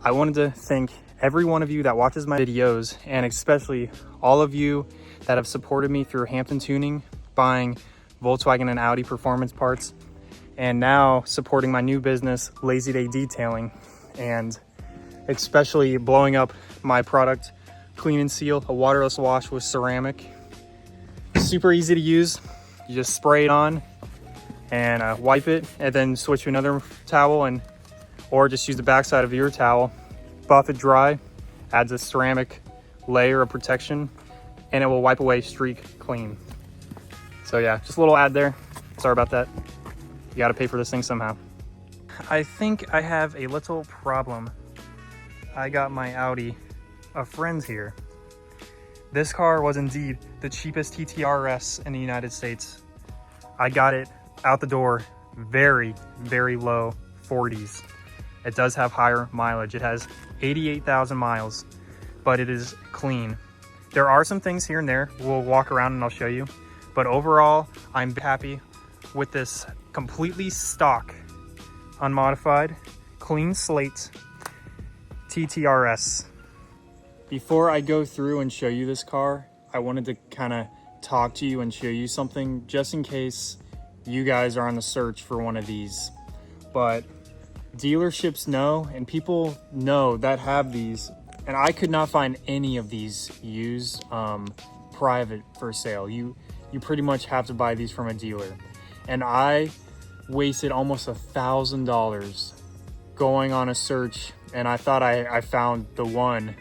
I wanted to thank every one of you that watches my videos, and especially all of you that have supported me through Hampton Tuning, buying Volkswagen and Audi performance parts, and now supporting my new business, Lazy Day Detailing, and especially blowing up my product, Clean and Seal, a waterless wash with ceramic. Super easy to use. You just spray it on and wipe it, and then switch to another towel, or just use the backside of your towel, buff it dry, adds a ceramic layer of protection, and it will wipe away streak clean. So yeah, just a little ad there. Sorry about that. You gotta pay for this thing somehow. I think I have a little problem. I got my Audi a friend here. This car was indeed the cheapest TTRS in the United States. I got it out the door, very, very low 40s. It does have higher mileage. It has 88,000 miles, but it is clean. There are some things here and there. We'll walk around and I'll show you. But overall, I'm happy with this completely stock, unmodified, clean slate TTRS. Before I go through and show you this car, I wanted to kind of talk to you and show you something just in case you guys are on the search for one of these. But dealerships know, and people know that have these, and I could not find any of these used private for sale. You pretty much have to buy these from a dealer. And I wasted almost $1,000 going on a search, and I thought I found the one,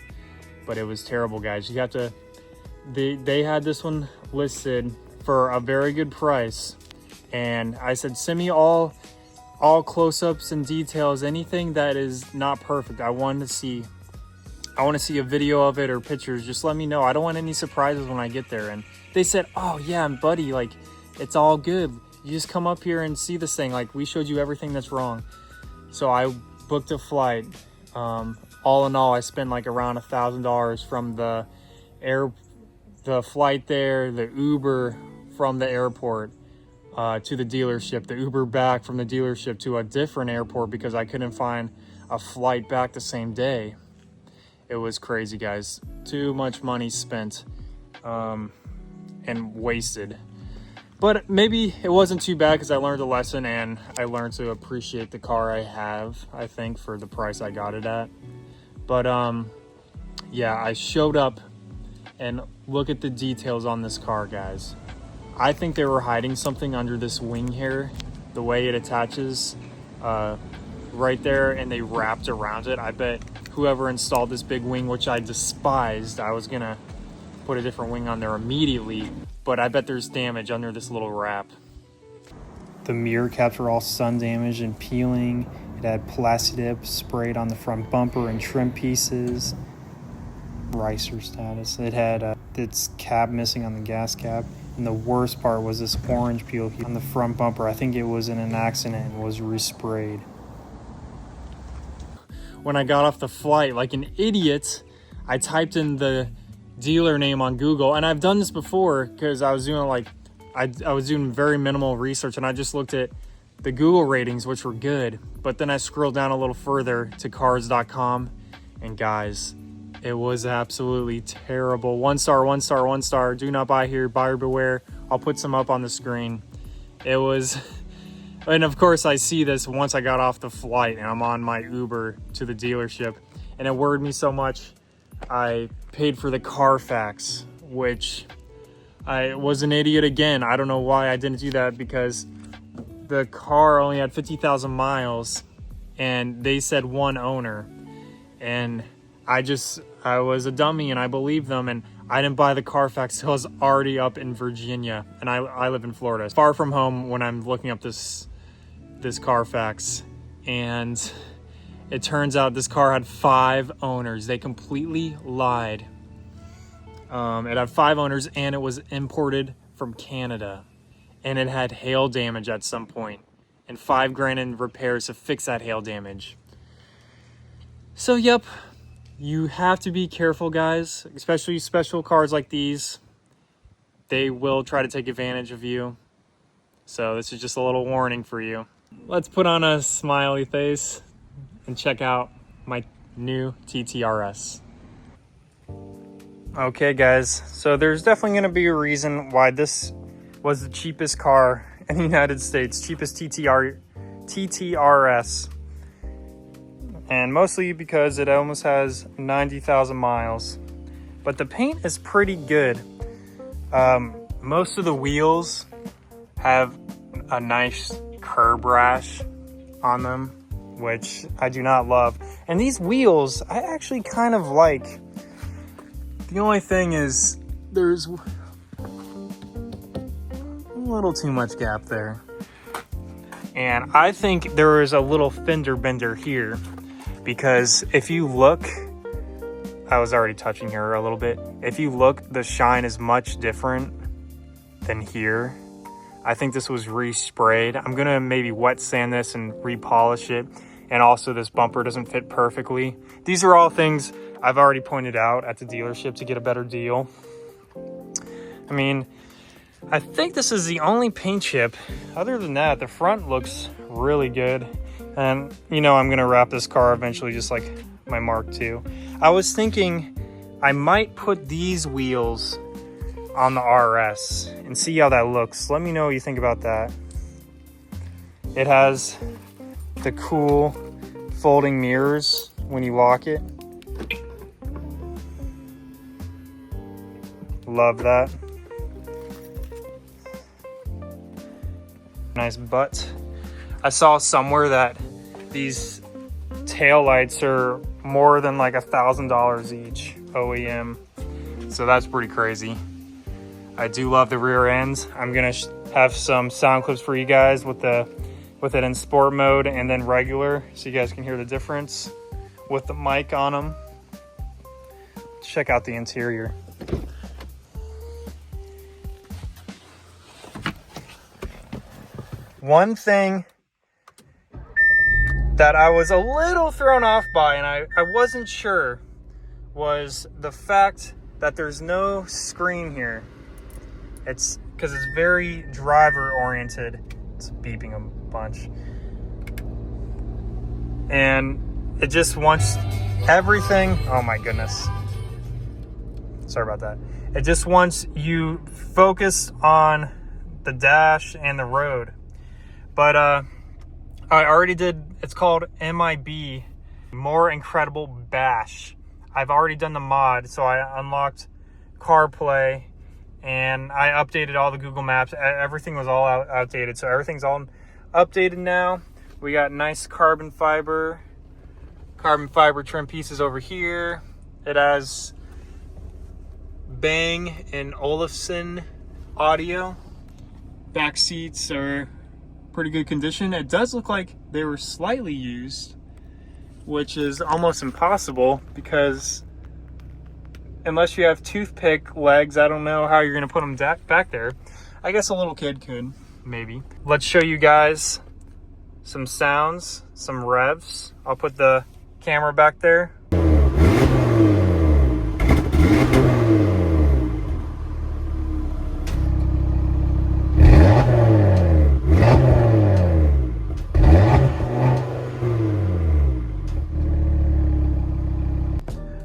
but it was terrible, guys. You have to, they had this one listed for a very good price, and I said, send me all close-ups and details, anything that is not perfect. I want to see a video of it or pictures. Just let me know. I don't want any surprises when I get there. And they said, oh yeah, buddy, like, it's all good. You just come up here and see this thing. Like, we showed you everything that's wrong. So I booked a flight. All in all, I spent like around $1,000 from the flight there, the Uber from the airport to the dealership, the Uber back from the dealership to a different airport because I couldn't find a flight back the same day. It was crazy, guys. Too much money spent and wasted. But maybe it wasn't too bad because I learned a lesson, and I learned to appreciate the car I have, I think, for the price I got it at. But yeah, I showed up, and look at the details on this car, guys. I think they were hiding something under this wing here, the way it attaches right there, and they wrapped around it. I bet whoever installed this big wing, which I despised, I was gonna put a different wing on there immediately, but I bet there's damage under this little wrap. The mirror caps were all sun damaged and peeling. It had Plastidip sprayed on the front bumper and trim pieces. Ricer status. It had its cap missing on the gas cap. And the worst part was this orange peel on the front bumper. I think it was in an accident and was resprayed. When I got off the flight, like an idiot, I typed in the dealer name on Google, and I've done this before because I was doing I was doing very minimal research, and I just looked at the Google ratings, which were good. But then I scrolled down a little further to cars.com, and guys, it was absolutely terrible. 1 star, 1 star, 1 star. Do not buy here. Buyer beware. I'll put some up on the screen. It was, and of course I see this once I got off the flight and I'm on my Uber to the dealership, and it worried me so much. I paid for the Carfax, which I was an idiot again. I don't know why I didn't do that, because the car only had 50,000 miles and they said one owner, and I was a dummy and I believed them, and I didn't buy the Carfax till I was already up in Virginia, and I live in Florida. It's far from home when I'm looking up this Carfax, and it turns out this car had 5 owners. They completely lied. It had 5 owners, and it was imported from Canada, and it had hail damage at some point, and $5 grand in repairs to fix that hail damage. So yep, you have to be careful, guys, especially special cars like these. They will try to take advantage of you. So this is just a little warning for you. Let's put on a smiley face and check out my new TTRS. Okay guys, so there's definitely going to be a reason why this was the cheapest car in the United States, cheapest TTRS. And mostly because it almost has 90,000 miles. But the paint is pretty good. Most of the wheels have a nice curb rash on them, which I do not love. And these wheels, I actually kind of like. The only thing is, there's a little too much gap there. And I think there is a little fender bender here. Because if you look, I was already touching here a little bit. If you look, the shine is much different than here. I think this was resprayed. I'm gonna maybe wet sand this and repolish it. And also this bumper doesn't fit perfectly. These are all things I've already pointed out at the dealership to get a better deal. I mean, I think this is the only paint chip. Other than that, the front looks really good. And, you know, I'm going to wrap this car eventually just like my Mark II. I was thinking I might put these wheels on the RS and see how that looks. Let me know what you think about that. It has the cool folding mirrors when you lock it. Love that. Nice butt. I saw somewhere that these tail lights are more than like $1,000 each OEM, so that's pretty crazy. I do love the rear ends. I'm gonna have some sound clips for you guys with it in sport mode and then regular, so you guys can hear the difference with the mic on them. Check out the interior. One thing that I was a little thrown off by, and I wasn't sure, was the fact that there's no screen here. It's because it's very driver oriented. It's beeping a bunch. And it just wants everything. Oh my goodness. Sorry about that. It just wants you focused on the dash and the road. But I already did, it's called MIB, More Incredible Bash. I've already done the mod, so I unlocked CarPlay and I updated all the Google Maps. Everything was all outdated, so everything's all updated now. We got nice carbon fiber trim pieces over here. It has Bang and Olufsen audio. Back seats are pretty good condition. It does look like they were slightly used, which is almost impossible because unless you have toothpick legs, I don't know how you're gonna put them back there. I guess a little kid could, maybe. Let's show you guys some sounds, some revs. I'll put the camera back there.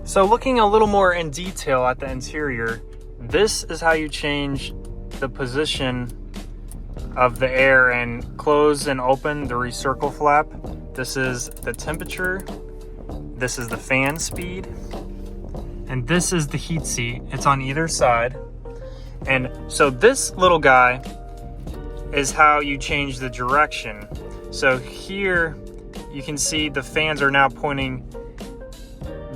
So looking a little more in detail at the interior, this is how you change the position of the air and close and open the recircle flap. This is the temperature, this is the fan speed, and this is the heat seat. It's on either side. And so this little guy is how you change the direction. So here you can see the fans are now pointing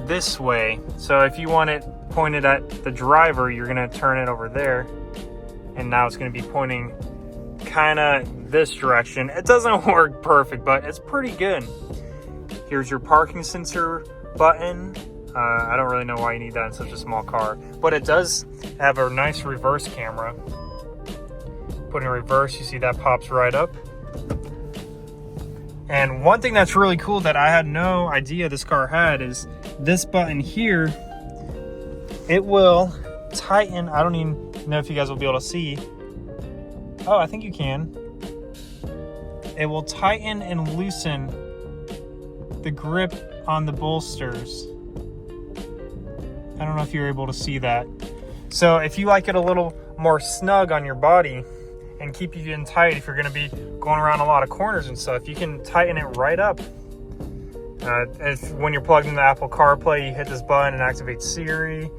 this way. So if you want it pointed at the driver, you're gonna turn it over there, and now it's gonna be pointing kind of this direction. It doesn't work perfect, but it's pretty good. Here's your parking sensor button. I don't really know why you need that in such a small car, but it does have a nice reverse camera. Put in reverse, you see that pops right up. And one thing that's really cool that I had no idea this car had is this button here. It will tighten. I don't even know if you guys will be able to see. Oh, I think you can. It will tighten and loosen the grip on the bolsters. I don't know if you're able to see that. So if you like it a little more snug on your body and keep you in tight, if you're going to be going around a lot of corners and stuff, you can tighten it right up. When you're plugged into Apple CarPlay, you hit this button and activates Siri,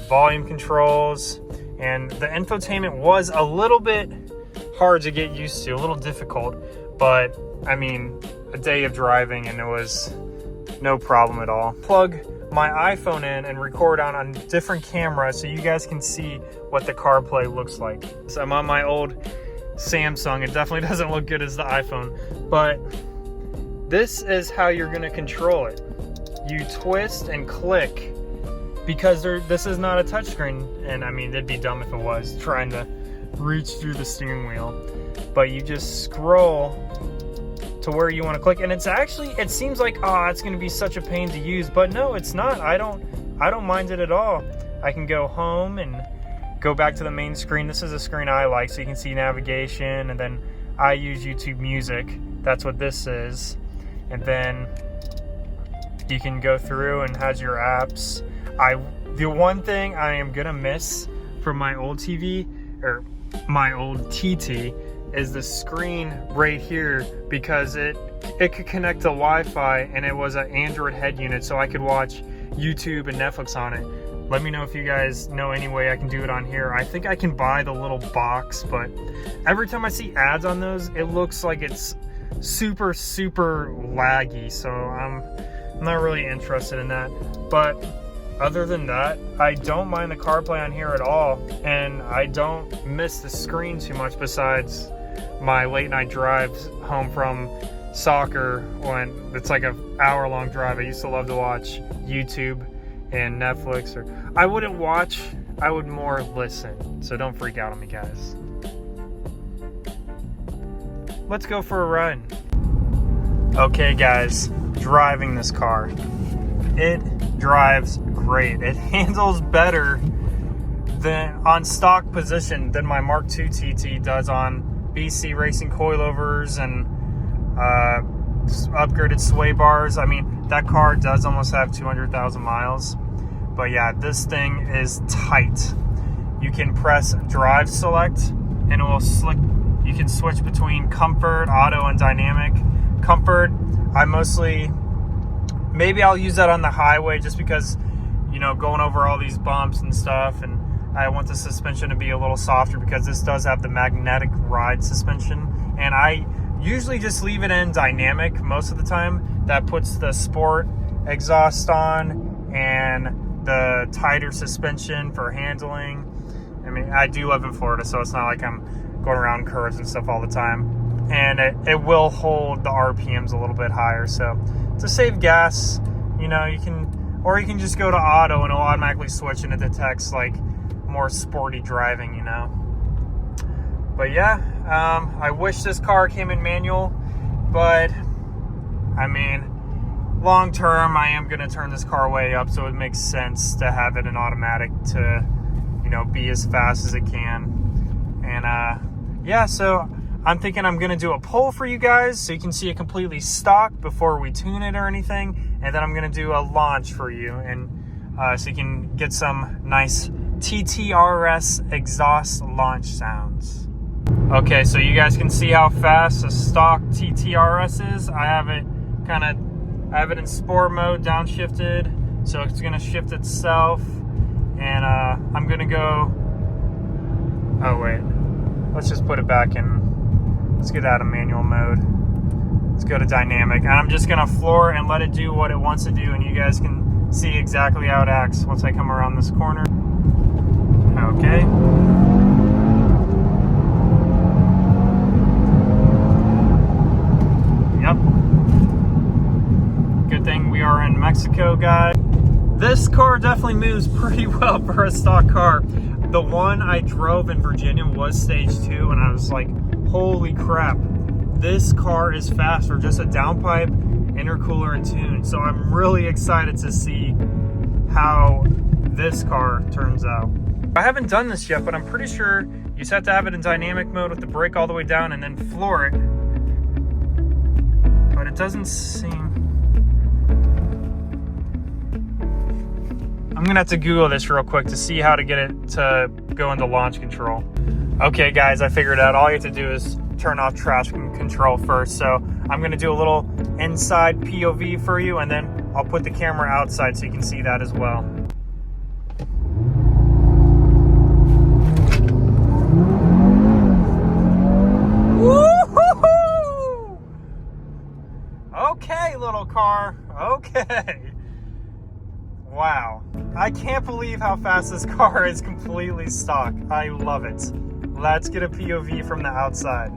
volume controls, and the infotainment was a little bit hard to get used to, a little difficult, but I mean, a day of driving and it was no problem at all. Plug my iPhone in and record on different cameras so you guys can see what the CarPlay looks like. So I'm on my old Samsung. It definitely doesn't look good as the iPhone, but this is how you're going to control it. You twist and click, because this is not a touchscreen, and I mean, it'd be dumb if it was, trying to reach through the steering wheel. But you just scroll to where you want to click, and it seems like, oh, it's going to be such a pain to use, but no, it's not. I don't mind it at all. I can go home and go back to the main screen. This is a screen I like, so you can see navigation, and then I use YouTube Music. That's what this is. And then you can go through and has your apps. The one thing I am gonna miss from my old TV, or my old TT, is the screen right here, because it could connect to Wi-Fi, and it was an Android head unit, so I could watch YouTube and Netflix on it. Let me know if you guys know any way I can do it on here. I think I can buy the little box, but every time I see ads on those, it looks like it's super laggy, so I'm not really interested in that. But other than that, I don't mind the CarPlay on here at all, and I don't miss the screen too much, besides my late night drives home from soccer when it's like an hour-long drive. I used to love to watch YouTube and Netflix, or I wouldn't watch, I would more listen, so don't freak out on me, guys. Let's go for a run. Okay guys, driving this car. It drives great. It handles better than on stock position than my Mark II TT does on BC racing coilovers and upgraded sway bars. I mean, that car does almost have 200,000 miles. But yeah, this thing is tight. You can press drive select and it will you can switch between comfort, auto, and dynamic. Comfort, maybe I'll use that on the highway just because, you know, going over all these bumps and stuff, and I want the suspension to be a little softer because this does have the magnetic ride suspension, and I usually just leave it in dynamic most of the time. That puts the sport exhaust on and the tighter suspension for handling. I mean, I do live in Florida, so it's not like I'm going around curves and stuff all the time. And it will hold the RPMs a little bit higher. So to save gas, you know, you can just go to auto and it'll automatically switch and it detects like more sporty driving, you know. But yeah, I wish this car came in manual, but I mean, long term, I am going to turn this car way up, so it makes sense to have it in automatic to, you know, be as fast as it can. And yeah, so I'm thinking I'm going to do a poll for you guys so you can see it completely stock before we tune it or anything. And then I'm going to do a launch for you, and so you can get some nice TTRS exhaust launch sounds. Okay, so you guys can see how fast the stock TTRS is. I have it in sport mode, downshifted, so it's going to shift itself. And I'm going to go, oh wait, let's just put it back in. Let's get out of manual mode. Let's go to dynamic. And I'm just gonna floor and let it do what it wants to do, and you guys can see exactly how it acts once I come around this corner. Okay. Yep. Good thing we are in Mexico, guys. This car definitely moves pretty well for a stock car. The one I drove in Virginia was stage 2, and I was like, holy crap, this car is fast for just a downpipe, intercooler, and tune. So I'm really excited to see how this car turns out. I haven't done this yet, but I'm pretty sure you just have to have it in dynamic mode with the brake all the way down and then floor it. But it doesn't seem... I'm gonna have to Google this real quick to see how to get it to go into launch control. Okay guys, I figured out all you have to do is turn off traction control first. So I'm gonna do a little inside POV for you, and then I'll put the camera outside so you can see that as well. Woo-hoo-hoo! Okay, little car, okay. Wow, I can't believe how fast this car is completely stock. I love it. Let's get a POV from the outside.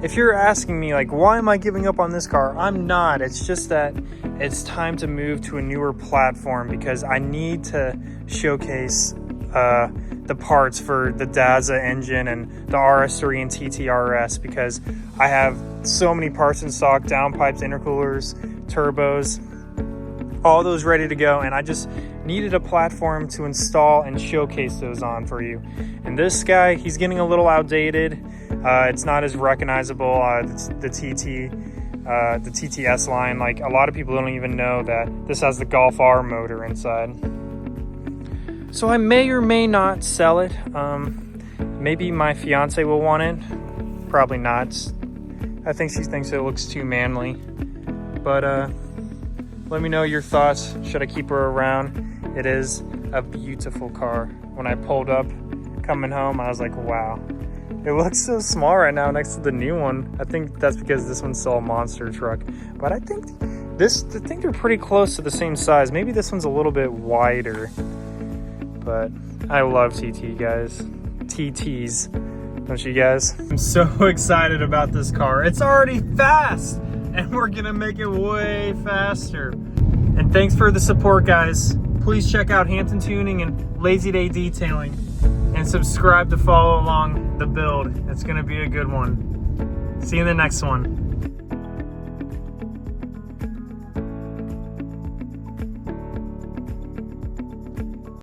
If you're asking me, like, why am I giving up on this car? I'm not. It's just that it's time to move to a newer platform because I need to showcase the parts for the Daza engine and the RS3 and TTRS, because I have so many parts in stock, downpipes, intercoolers, turbos, all those ready to go, and I just needed a platform to install and showcase those on for you. And this guy, he's getting a little outdated. It's not as recognizable. The TTS line, like a lot of people don't even know that this has the Golf R motor inside. So I may or may not sell it. Maybe my fiance will want it. Probably not. I think she thinks it looks too manly. But let me know your thoughts. Should I keep her around? It is a beautiful car. When I pulled up coming home, I was like, wow. It looks so small right now next to the new one. I think that's because this one's still a monster truck. But I think they're pretty close to the same size. Maybe this one's a little bit wider. But I love TT, guys. TTs, don't you guys? I'm so excited about this car. It's already fast, and we're gonna make it way faster. And thanks for the support, guys. Please check out Hampton Tuning and Lazy Day Detailing, and subscribe to follow along the build. It's gonna be a good one. See you in the next one.